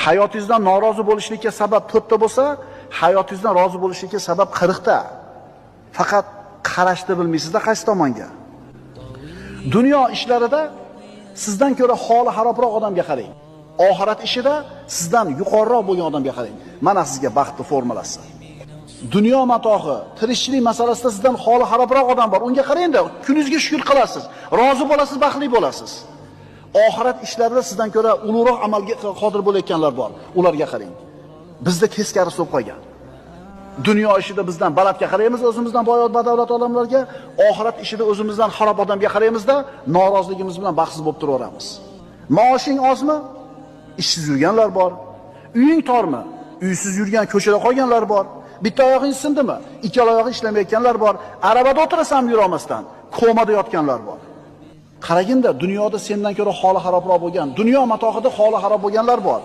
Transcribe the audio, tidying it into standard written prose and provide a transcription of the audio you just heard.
Hayotingizdan norozi bo'lishlikka sabab 4 ta bo'lsa, hayotingizdan rozi bo'lishlikka sabab 40 ta. Faqat qarashni bilmaysizda qaysi tomonga. Dunyo ishlarida sizdan ko'ra holi xarobroq odamga qarang. Oxirat ishida sizdan yuqoriroq bo'lgan odamga qarang. Mana sizga baxtning formulasi. Dunyo matohi, tirikchilik masalasida sizdan holi xarobroq odam bor. Unga qarang-da, kuningizga shukr qilasiz, rozi bo'lasiz, baxtli bo'lasiz. Oxirat ishlarida sizdan ko'ra ulug'roq amalga qodir bo'layotganlar bor. Ularga qarang. Bizda teskarisi bo'lib qolgan. Dunyo ishida bizdan balandga qaraymiz, o'zimizdan boyot badavlat odamlarga, oxirat ishida o'zimizdan xarob odamga qaraymizda, noroziligimiz bilan baxtsiz bo'lib turaveramiz. Maoshing ozmi? Ishsiz yurganlar bor. Uying tormi? Uysiz yurgan, ko'chada qolganlar bor. Bitta oyog'ing sindimi? Ikkala oyog'i ishlamayotganlar bor. Arabada o'tirasan yura olmasdan, komada yotganlar bor. Qaraginda, dunyoda sendan ko'ra holi xarobroq bo'lgan, dunyo matohida holi xarob bo'lganlar bor.